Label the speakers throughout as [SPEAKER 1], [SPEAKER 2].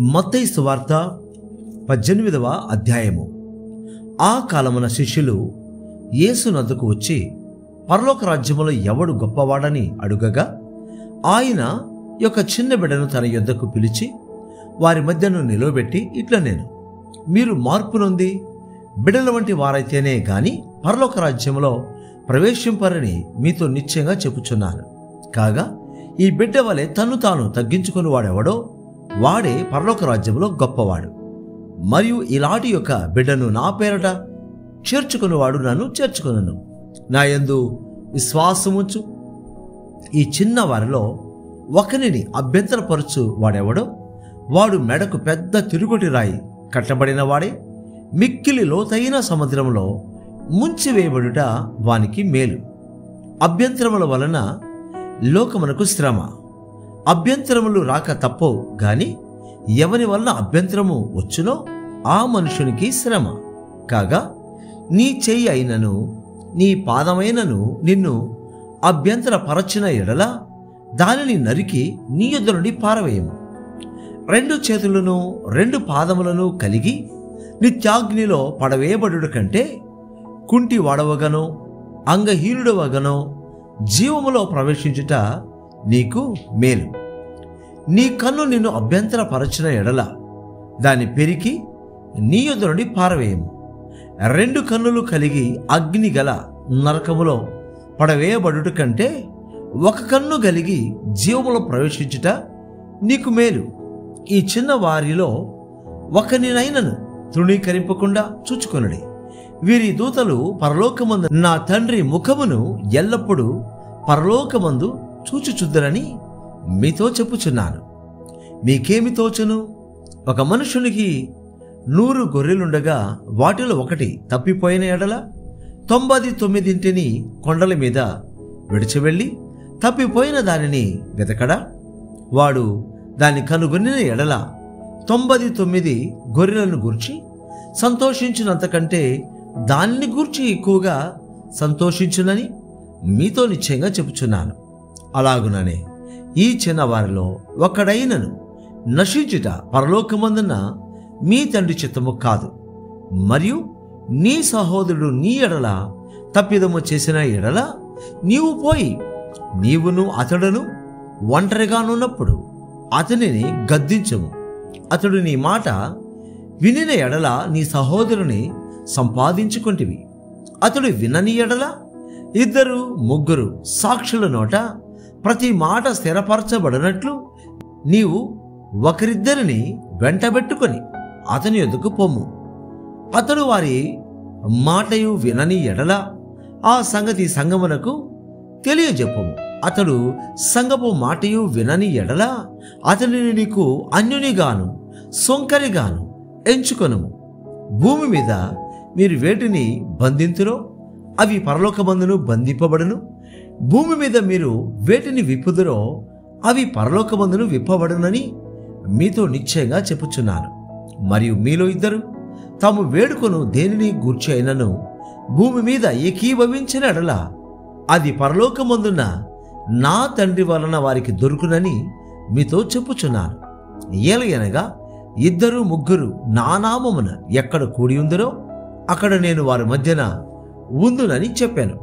[SPEAKER 1] మత్తయి సువార్త 18వ అధ్యాయము. ఆ కాలమున శిష్యులు యేసు నద్దకు వచ్చి పరలోక రాజ్యములో ఎవడు గొప్పవాడని అడుగగా, ఆయన యొక్క చిన్న బిడ్డను తన యొద్దకు పిలిచి వారి మధ్యను నిలవబెట్టి ఇట్లా నేను మీరు మార్పు నొంది బిడ్డల వంటి వారైతేనే గాని పరలోక రాజ్యములో ప్రవేశింపరని మీతో నిశ్చయంగా చెప్పుచున్నాను. కాగా ఈ బిడ్డ వలె తన్ను తాను తగ్గించుకుని వాడెవడో వాడే పరలోక రాజ్యంలో గొప్పవాడు. మరియు ఇలాంటి యొక్క బిడ్డను నా పేరట చేర్చుకునేవాడు నన్ను చేర్చుకునను. నా యందు విశ్వాసముంచు ఈ చిన్న వారిలో ఒకరిని అభ్యంతరపరచు వాడెవడో వాడు మెడకు పెద్ద తిరుగుటి రాయి కట్టబడిన వాడే మిక్కిలి లోతైన సముద్రంలో ముంచివేయబడుట వానికి మేలు. అభ్యంతరముల వలన లోకమునకు శ్రమ, అభ్యంతరములు రాక తప్పవు గాని ఎవని వలన అభ్యంతరము వచ్చునో ఆ మనుషునికి శ్రమ. కాగా నీ చెయ్యి అయినను నీ పాదమైనను నిన్ను అభ్యంతరపరచిన ఎడల దానిని నరికి నీ యొద్ద నుండి పారవేయము. 2 చేతులను 2 పాదములను కలిగి నిత్యాగ్నిలో పడవేయబడుట కంటే కుంటి వాడవగనో అంగహీనుడవగనో జీవములో ప్రవేశించుట నీకు మేలు. నీ కన్ను నిన్ను అభ్యంతరపరచిన ఎడల దాన్ని పెరికి నీ యొద్ద నుండి పారవేయము. 2 కన్నులు కలిగి అగ్ని గల నరకములో పడవేయబడుట కంటే 1 కన్ను కలిగి జీవములో ప్రవేశించుట నీకు మేలు. ఈ చిన్న వారిలో ఒకనినైనను తృణీకరింపకుండా చూచుకొనుడి. వీరి దూతలు పరలోకమందు నా తండ్రి ముఖమును ఎల్లప్పుడూ పరలోకమందు చూచుచుద్దరని మీతో చెప్పుచున్నాను. మీకేమి తోచును? ఒక మనుషునికి 100 గొర్రెలుండగా వాటిలో ఒకటి తప్పిపోయిన ఎడల 99 కొండల మీద విడిచివెళ్ళి తప్పిపోయిన దానిని వెతకడా? వాడు దాన్ని కనుగొనిన ఎడల 99 గొర్రెలను గూర్చి సంతోషించినంతకంటే దానిని గూర్చి ఎక్కువగా సంతోషించునని మీతో నిశ్చయంగా చెప్పుచున్నాను. అలాగుననే ఈ చిన్నవారిలో ఒకడైనను నశించుట పరలోకమందున్న మీ తండ్రి చిత్తము కాదు. మరియు నీ సహోదరుడు నీ ఎడల తప్పిదము చేసిన ఎడల నీవు పోయి నీవును అతడును ఒంటరిగానున్నప్పుడు అతనిని గద్దించము. అతడు నీ మాట వినిన ఎడల నీ సహోదరుని సంపాదించుకుంటివి. అతడు వినని ఎడల 2, 3 సాక్షుల నోట ప్రతి మాట స్థిరపరచబడినట్లు నీవు ఒకరిద్దరిని వెంటబెట్టుకొని అతని యొద్దకు పొమ్ము. అతడు వారి మాటయు వినని ఎడల ఆ సంగతి సంగమునకు తెలియజెప్పము. అతడు సంగపు మాటయు వినని ఎడల అతనిని నీకు అన్యునిగాను సొంకరిగాను ఎంచుకొనుము. భూమి మీద మీరు వేటిని బంధింతురో అవి పరలోకమందును బంధింపబడును. భూమి మీద మీరు వేటిని విప్పుదురో అవి పరలోకమందును విప్పబడునని మీతో నిశ్చయంగా చెప్పుచున్నాను. మరియు మీలో 2 తాము వేడుకొను దేనిని గూర్చి అయినను భూమి మీద ఏకీభవించిన ఎడల అది పరలోకమందున్న నా తండ్రి వలన వారికి దొరుకునని మీతో చెప్పుచున్నాను. ఏలయనగా 2, 3 నా నామమున ఎక్కడ కూడి ఉందరో అక్కడ నేను వారి మధ్యన ఉందునని చెప్పాను.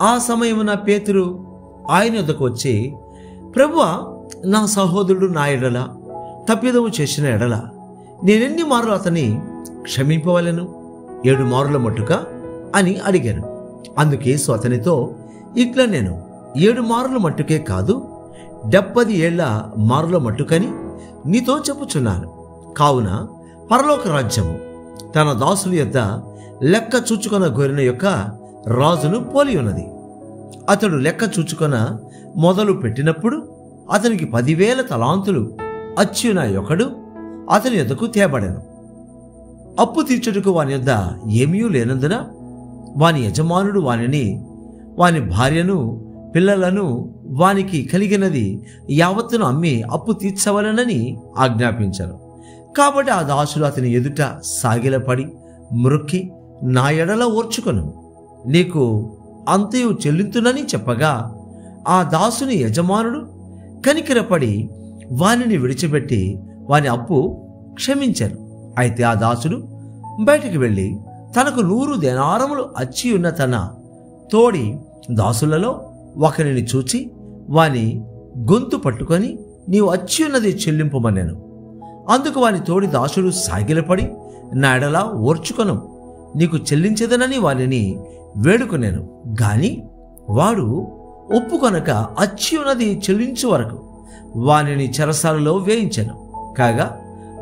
[SPEAKER 1] ఆ సమయమున పేతురు ఆయన యొద్దకు వచ్చి, ప్రభువా, నా సహోదరుడు నా ఎడల తప్పిదము చేసిన ఎడల నేనెన్ని మార్లు అతన్ని క్షమింపవలెను? 7 మారుల మట్టుక అని అడిగాను. అందుకేసు అతనితో ఇట్లా నేను 7 మారుల మట్టుకే కాదు 70 ఏళ్ల మారుల మట్టుకని నీతో చెప్పుచున్నాను. కావున పరలోక రాజ్యము తన దాసుల యొద్ద లెక్క చూచుకొన గొర్రెన యొక్క రాజును పోలి ఉన్నది. అతడు లెక్క చూచుకొన మొదలు పెట్టినప్పుడు అతనికి 10,000 తలాంతులు అచ్చిన ఒకడు అతని యొద్దకు తేబడెను. అప్పు తీర్చుటకు వాని యొద్ద ఏమీ లేనందున వాని యజమానుడు వాని భార్యను పిల్లలను వానికి కలిగినది యావత్తును అమ్మి అప్పు తీర్చవలనని ఆజ్ఞాపించారు. కాబట్టి ఆ దాసుడు అతని ఎదుట సాగిలపడి మ్రొక్కి, నా ఎడల ఓర్చుకొను, నీకు అంతయు చెల్లింతునని చెప్పగా ఆ దాసుని యజమానుడు కనికరపడి వానిని విడిచిపెట్టి వాని అప్పు క్షమించాను. అయితే ఆ దాసుడు బయటికి వెళ్ళి తనకు 100 దేనారములు అచ్చి ఉన్న తన తోడి దాసులలో ఒకరిని చూచి వాని గొంతు పట్టుకొని, నీవు అచ్చి ఉన్నది చెల్లింపమన్నాను. అందుకు వాని తోడి దాసుడు సాగిలపడి, నా ఎడల ఓర్చుకొను, నీకు చెల్లించదనని వానిని వేడుకొనేను. గాని వాడు ఒప్పుకొనక అచ్చి ఉన్నది చెల్లించు వరకు వానిని చెరసాలలో వేయించెను. కాగా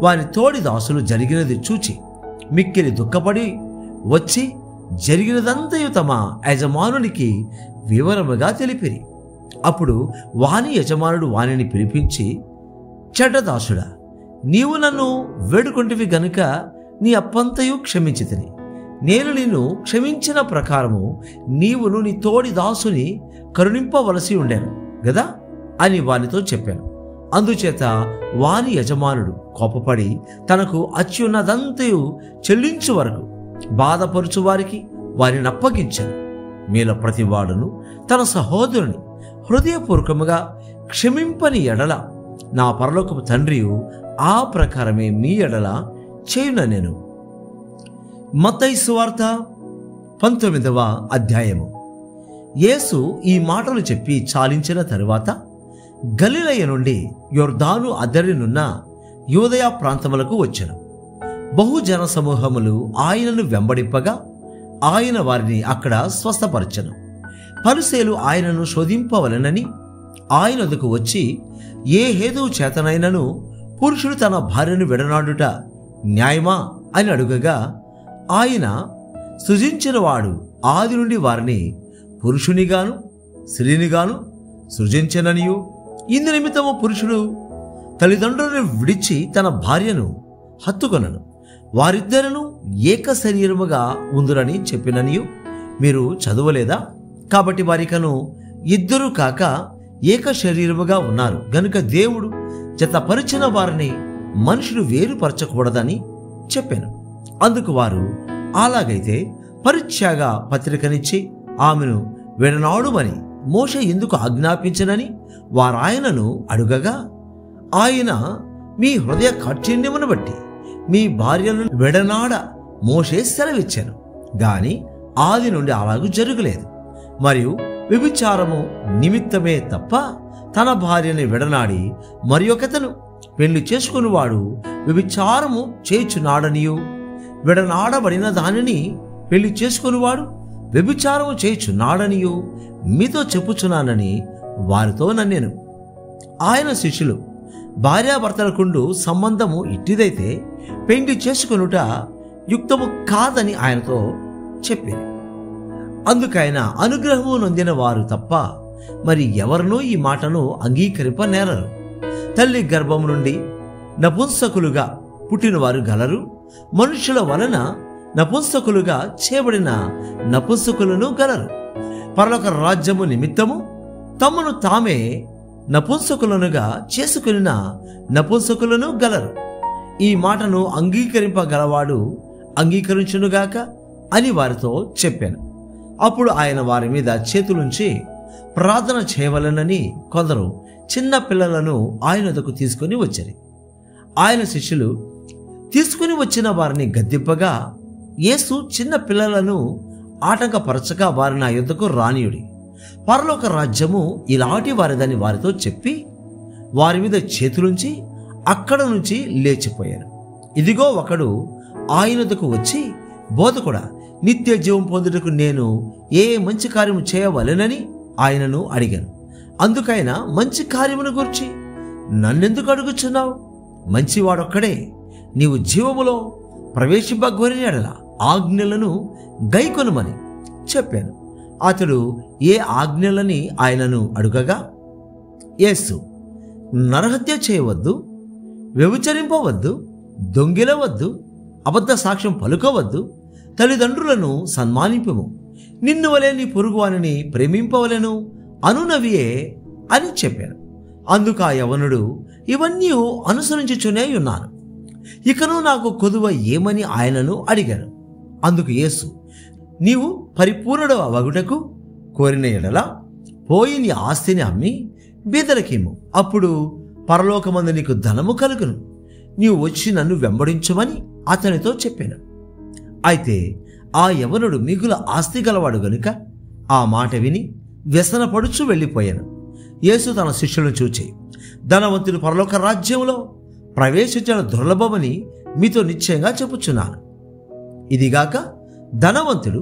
[SPEAKER 1] వాని తోడి దాసులు జరిగినది చూచి మిక్కిలి దుఃఖపడి వచ్చి జరిగినదంతయు తమ యజమానునికి వివరముగా తెలిపిరి. అప్పుడు వాని యజమానుడు వానిని పిలిపించి, చెడ్డదాసుడా, నీవు నన్ను వేడుకొంటివి గనుక నీ అప్పంతయు క్షమించితిని. నేను నిన్ను క్షమించిన ప్రకారము నీవును నీ తోడి దాసుని కరుణింపవలసి ఉండేను గదా అని వానితో చెప్పాను. అందుచేత వాని యజమానుడు కోపపడి తనకు అచ్యున్నదంతయు చెల్లించు వరకు బాధపరుచు వారికి వారిని అప్పగించాను. మీలో ప్రతివాడును తన సహోదరుని హృదయపూర్వకముగా క్షమింపని ఎడల నా పరలోకపు తండ్రియు ఆ ప్రకారమే మీ ఎడల చేయున నేను. మత్తయి సువార్త 19వ అధ్యాయము. యేసు ఈ మాటలు చెప్పి చాలించిన తరువాత గలిలయ నుండి యొర్దాను అద్దరినున్న యూదయ ప్రాంతములకు వచ్చెను. బహుజన సమూహములు ఆయనను వెంబడింపగా ఆయన వారిని అక్కడ స్వస్థపరచెను. పరిసయ్యులు ఆయనను శోధింపవలెనని ఆయన వద్దకు వచ్చి, ఏ హేతువు చేతనైనను పురుషుడు తన భార్యను విడనాడుట న్యాయమా అని అడుగగా, ఆయన సృజించిన వాడు ఆది నుండి వారిని పురుషునిగాను స్త్రీనిగాను సృజించెననియు, ఇందు నిమిత్తము పురుషుడు తల్లిదండ్రులను విడిచి తన భార్యను హత్తుకొనను, వారిద్దరను ఏక శరీరముగా ఉందురని చెప్పిననియు మీరు చదవలేదా? కాబట్టి వారికను ఇద్దరు కాక ఏక శరీరముగా ఉన్నారు గనుక దేవుడు జతపరిచిన వారిని మనుషులు వేరుపరచకూడదని చెప్పాను. అందుకు వారు, అలాగైతే పరిత్యాగ పత్రికనిచ్చి ఆమెను విడనాడుమని మోషే ఎందుకు ఆజ్ఞాపించనని వారాయనను అడుగగా, ఆయన మీ హృదయ కాఠిన్యమును బట్టి మీ భార్యలను విడనాడ మోషే సెలవిచ్చాను, గాని ఆది నుండి అలాగూ జరగలేదు. మరియు వ్యభిచారము నిమిత్తమే తప్ప తన భార్యని విడనాడి మరి ఒకతను పెళ్లి చేసుకునివాడు వ్యభిచారము చేయుచున్నాడనియు, విడనాడబడిన దానిని పెళ్లి చేసుకునివాడు వ్యభిచారము చేయుచున్నాడనియు మీతో చెప్పుచున్నానని వారితో నన్నెను. ఆయన శిష్యులు, భార్యాభర్తలకుండు సంబంధము ఇట్టిదైతే పెళ్లి చేసుకొనుట యుక్తము కాదని ఆయనతో చెప్పింది. అందుకైన అనుగ్రహము నొందిన వారు తప్ప మరి ఎవరినూ ఈ మాటను అంగీకరింపనేరరు. తల్లి గర్భం నుండి నపుంసకులుగా పుట్టినవారు గలరు, మనుషుల వలన నపుంసకులుగా చేయబడిన నపుంసకులను గలరు. పరలోక రాజ్యము నిమిత్తము తమను తామే నపుంసకులనుగా చేసుకున్న నపుంసకులను గలరు. ఈ మాటను అంగీకరింపగలవాడు అంగీకరించునుగాక అని వారితో చెప్పాను. అప్పుడు ఆయన వారి మీద చేతులుంచి ప్రార్థన చేయవలెనని కొందరు చిన్న పిల్లలను ఆయన వద్దకు తీసుకుని వచ్చారు. ఆయన శిష్యులు తీసుకుని వచ్చిన వారిని గద్దింపగా, యేసు చిన్న పిల్లలను ఆటంకపరచక వారిని నా యొద్దకు రానియుడి, పరలోక రాజ్యము ఇలాంటి వారిదని వారితో చెప్పి వారి మీద చేతులుంచి అక్కడ నుంచి లేచిపోయారు. ఇదిగో ఒకడు ఆయన వద్దకు వచ్చి, బోధకుడా, నిత్య జీవం పొందుటకు నేను ఏ మంచి కార్యము చేయవలెనని ఆయనను అడిగాను. అందుకైన మంచి కార్యమును గురించి నన్నెందుకు అడుగుచున్నావు? మంచివాడొక్కడే. నీవు జీవములో ప్రవేశింపగోరిన ఎడల ఆజ్ఞలను గైకొనుమని చెప్పాను. అతడు ఏ ఆజ్ఞలని ఆయనను అడుగగా, యేసు, నరహత్య చేయవద్దు, వ్యభిచరింపవద్దు, దొంగిలవద్దు, అబద్ధ సాక్ష్యం పలుకోవద్దు, తల్లిదండ్రులను సన్మానింపుము, నిన్ను వలె నీ పొరుగువానిని ప్రేమింపవలెను అనునవియే అని చెప్పాను. అందుకు ఆ యవనుడు, ఇవన్నీ అనుసరించుచునే ఉన్నాను, ఇకను నాకు కొదువ ఏమని ఆయనను అడిగాను. అందుకు యేసు, నీవు పరిపూర్ణుడు అవగుటకు కోరిన ఎడల పోయి నీ ఆస్తిని అమ్మి బీదలకిమ్ము, అప్పుడు పరలోకమందు నీకు ధనము కలుగును. నీవు వచ్చి నన్ను వెంబడించమని అతనితో చెప్పాను. అయితే ఆ యవనుడు మిగుల ఆస్తి గలవాడు గనుక ఆ మాట విని వ్యసనపడుచు వెళ్ళిపోయాను. యేసు తన శిష్యులను చూచి, ధనవంతుడు పరలోక రాజ్యంలో ప్రవేశించడం దుర్లభమని మీతో నిశ్చయంగా చెప్పుచున్నాను. ఇదిగాక ధనవంతుడు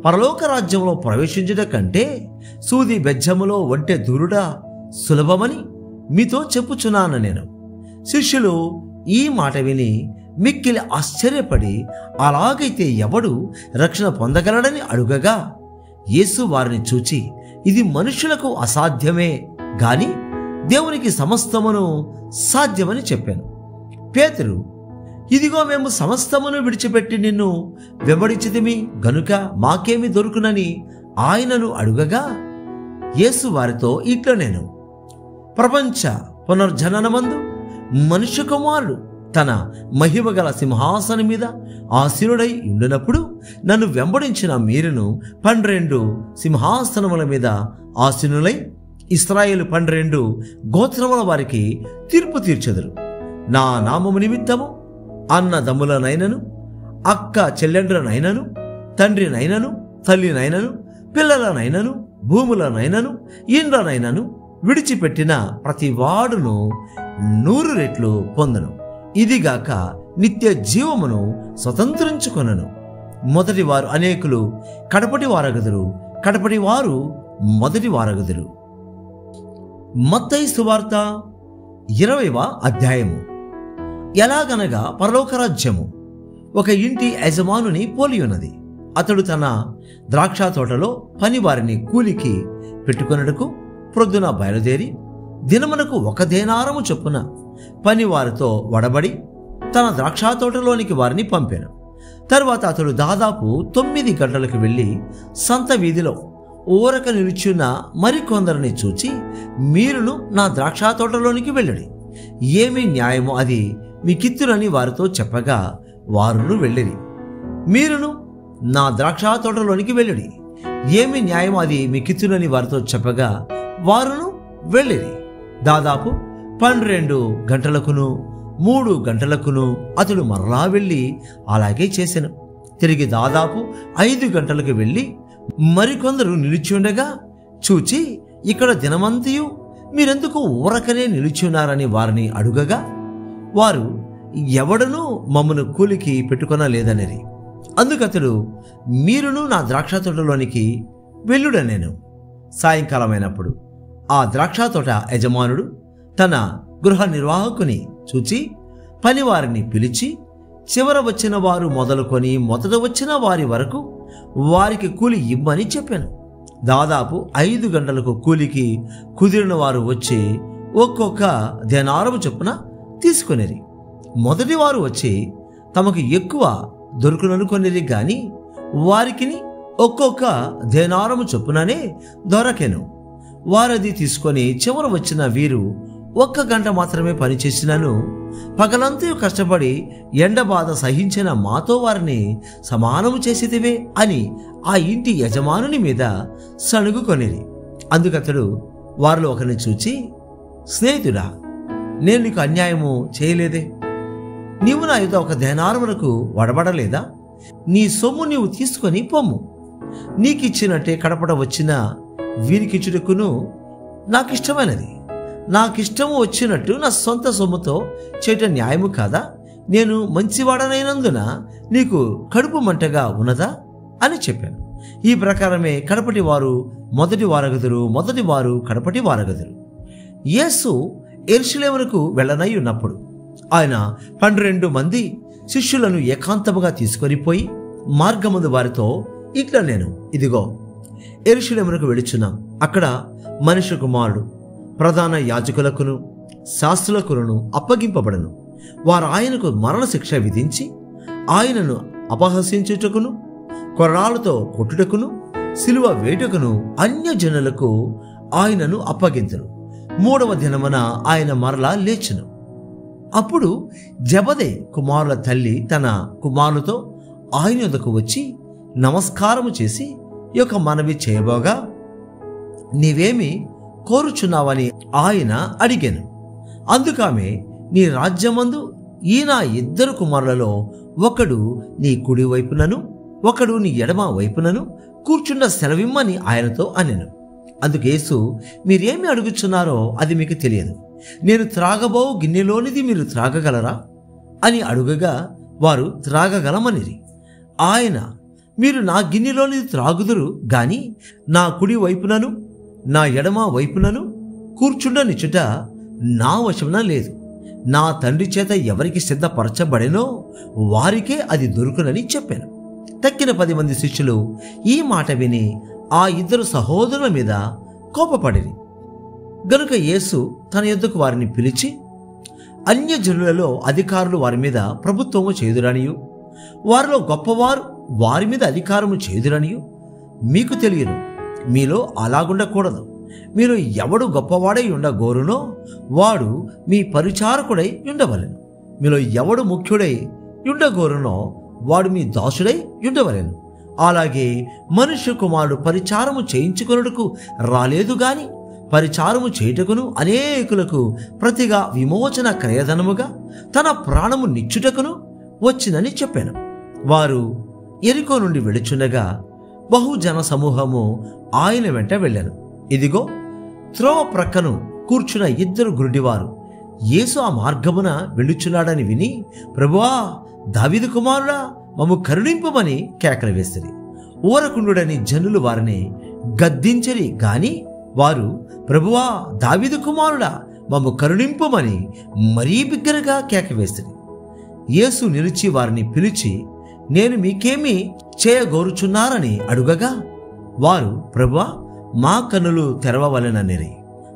[SPEAKER 1] పరలోక రాజ్యంలో ప్రవేశించడం కంటే సూది బెజ్జములో ఒంటె దూరుడా సులభమని మీతో చెప్పుచున్నాను నేను. శిష్యులు ఈ మాట విని మిక్కిలి ఆశ్చర్యపడి, అలాగైతే ఎవడు రక్షణ పొందగలడని అడుగగా, యేసు వారిని చూచి, ఇది మనుషులకు అసాధ్యమే గాని దేవునికి సమస్తమును సాధ్యమని చెప్పాను. పేతురు, ఇదిగో మేము సమస్తమును విడిచిపెట్టి నిన్ను వెంబడించితిమి గనుక మాకేమి దొరుకునని ఆయనను అడుగగా, యేసు వారితో ఇట్లా నేను ప్రపంచ పునర్జననమందు మనుష్య కుమారుడు తన మహిమగల సింహాసనం మీద ఆసీనుడై ఉండినప్పుడు నన్ను వెంబడించిన మీరును 12 సింహాసనముల మీద ఆసీనులై ఇశ్రాయేలు 12 గోత్రముల వారికి తీర్పు తీర్చెదరు. నా నామము నిమిత్తము అన్నదమ్ములనైనను అక్క చెల్లెండ్రనైనను తండ్రినైనను తల్లినైనను పిల్లలనైనను భూములనైనను ఇండ్లనైనను విడిచిపెట్టిన ప్రతి వాడును 100 రెట్లు పొందను. ఇదిగాక నిత్య జీవమును స్వతంత్రించుకొనను. మొదటి వారు అనేకులు కడపటి వారగదురు, కడపటి వారు మొదటి వారగదురు. మత్తయి సువార్త 20వ అధ్యాయము. ఎలాగనగా పరలోక రాజ్యము ఒక ఇంటి యజమానుని పోలి ఉన్నది. అతడు తన ద్రాక్ష తోటలో పనివారిని కూలికి పెట్టుకొనుటకు ప్రొద్దున బయలుదేరి దినమునకు 1 దేనారము చొప్పున పనివారితో వడబడి తన ద్రాక్ష తోటలోనికి వారిని పంపాను. తరువాత అతడు దాదాపు 9 గంటలకు వెళ్ళి సంత వీధిలో ఊరక నిలుచున్న మరికొందరిని చూచి, మీరును నా ద్రాక్ష తోటలోనికి వెళ్ళడి, ఏమి న్యాయమో అది మీకిత్తునని వారితో చెప్పగా వారును వెళ్ళిరి. మీరును నా ద్రాక్ష తోటలోనికి వెళ్ళడి, ఏమి న్యాయమో అది మీకిత్తునని వారితో చెప్పగా వారును వెళ్ళిరి. దాదాపు 12 గంటలకును 3 గంటలకును అతడు మరలా వెళ్ళి అలాగే చేసెను. తిరిగి దాదాపు 5 గంటలకు వెళ్ళి మరికొందరు నిలిచి ఉండగా చూచి, ఇక్కడ దినమంతయు మీరెందుకు ఊరకనే నిలిచి ఉన్నారని వారిని అడుగగా వారు, ఎవడనూ మమ్మను కూలికి పెట్టుకొనలేదనిరి. అందుకతడు, మీరును నా ద్రాక్ష తోటలోనికి వెళ్ళుడనేను. సాయంకాలమైనప్పుడు ఆ ద్రాక్ష తోట యజమానుడు తన గృహ నిర్వాహకుని చూచి పనివారిని పిలిచి, చివర వచ్చిన వారు మొదలుకొని మొదట వచ్చిన వారి వరకు వారికి కూలి ఇవ్వని చెప్పాను. దాదాపు 5 గంటలకు కూలికి కుదిరిన వారు వచ్చి ఒక్కొక్క దేనారము చొప్పున తీసుకొనిరి. మొదటి వారు వచ్చి తమకు ఎక్కువ దొరుకుననుకొనిరి గాని వారికిని ఒక్కొక్క దేనారము చొప్పుననే దొరకెను. వారది తీసుకొని చివర వచ్చిన వీరు 1 గంట మాత్రమే పనిచేసినను పగలంతా కష్టపడి ఎండబాధ సహించిన మాతో వారిని సమానము చేసేదివే అని ఆ ఇంటి యజమానుని మీద సణుగుకొనిరి. అందుకతడు వారిలో ఒకరిని చూచి, స్నేహితుడా, నేను నీకు అన్యాయము చేయలేదే? నీవు నా యుద్ధ 1 దేనారమునకు వడబడలేదా? నీ సొమ్ము నీవు తీసుకొని పొమ్ము. నీకిచ్చినట్టే కడపడ వచ్చిన వీరికిచ్చుటకును నాకిష్టమైనది. నాకిష్టము వచ్చినట్టు నా సొంత సొమ్ముతో చేయటం న్యాయము కాదా? నేను మంచివాడనైనందున నీకు కడుపు మంటగా ఉన్నదా అని చెప్పాను. ఈ ప్రకారమే కడపటి వారు మొదటి వారగదురు, మొదటి వారు కడపటి వారగదురు. యేసు యెరూషలేమునకు వెళ్ళనై ఉన్నప్పుడు ఆయన 12 మంది శిష్యులను ఏకాంతముగా తీసుకొని పోయి మార్గమందు వారితో ఇట్లా నేను, ఇదిగో యెరూషలేమునకు వెళుచున్నాం. అక్కడ మనుష్య కుమారుడు ప్రధాన యాజకులకును శాస్త్రులకును అప్పగింపబడను. వారు ఆయనకు మరణశిక్ష విధించి ఆయనను అపహసించుటకును కొరడాలతో కొట్టుటకును సిలువ వేటుకును అన్యజనులకు ఆయనను అప్పగింతును. 3వ దినమున ఆయన మరలా లేచును. అప్పుడు జబదే కుమారుల తల్లి తన కుమారులతో ఆయన యొద్దకు వచ్చి నమస్కారము చేసి ఈ యొక్క మనవి చేయబోగా, నీవేమి కోరుచున్నావని ఆయన అడిగాను. అందుకామె, నీ రాజ్యమందు ఈ నా ఇద్దరు కుమారులలో ఒకడు నీ కుడి వైపునను ఒకడు నీ ఎడమ వైపునను కూర్చున్న సెలవిమ్మని ఆయనతో అనెను. అందుకు యేసు, మీరేమి అడుగుచున్నారో అది మీకు తెలియదు. నేను త్రాగబో గిన్నెలోనిది మీరు త్రాగగలరా అని అడుగగా వారు త్రాగగలమనిరి. ఆయన, మీరు నా గిన్నెలోనిది త్రాగుదురు గాని నా కుడి వైపునను నా ఎడమ వైపునను కూర్చుండనిచుట నా వశమున లేదు. నా తండ్రి చేత ఎవరికి సిద్ధపరచబడెనో వారికే అది దొరుకునని చెప్పాను. తక్కిన 10 మంది శిష్యులు ఈ మాట విని ఆ ఇద్దరు సహోదరుల మీద కోపపడిరి. గనుక యేసు తన యొద్దకు వారిని పిలిచి, అన్యజనులలో అధికారులు వారి మీద ప్రభుత్వము చేయుదురనియు వారిలో గొప్పవారు వారి మీద అధికారము చేయుదురనియు మీకు తెలియను. మీలో అలాగుండకూడదు. మీరు ఎవడు గొప్పవాడై ఉండగోరునో వాడు మీ పరిచారకుడై ఉండవలెను. మీలో ఎవడు ముఖ్యుడై ఉండగోరునో వాడు మీ దాసుడై ఉండవలెను. అలాగే మనుష్య కుమారుడు పరిచారము చేయించుకొనుటకు రాలేదు గాని పరిచారము చేయుటకును అనేకులకు ప్రతిగా విమోచన క్రయధనముగా తన ప్రాణము నిచ్చుటకును వచ్చినని చెప్పాను. వారు యెరికో నుండి వెళుచుండగా బహుజన సమూహము ఆయన వెంట వెళ్ళాను. ఇదిగో, త్రోవ ప్రక్కను కూర్చున్న ఇద్దరు గురుడివారు యేసు ఆ మార్గమున వెళ్ళుచున్నాడని విని, ప్రభువా, దావీదు కుమారుడా, మమ్ము కరుణింపమని కేకలు వేసిరి. ఊరకుండుడని జనులు వారిని గద్దించరి గాని వారు, ప్రభువా, దావీదు కుమారుడా, మమ్ము కరుణింపమని మరీ బిగ్గరగా కేక వేసిరి. యేసు నిలిచి వారిని పిలిచి, నేను మీకేమి చేయగోరుచున్నారని అడుగగా వారు, ప్రభువా, మా కన్నులు తెరవవలెననిరి.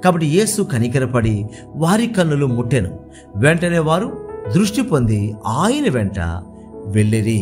[SPEAKER 1] కాబట్టి యేసు కనికరపడి వారి కన్నులు ముట్టెను. వెంటనే వారు దృష్టి పొంది ఆయన వెంట వెళ్ళిరి.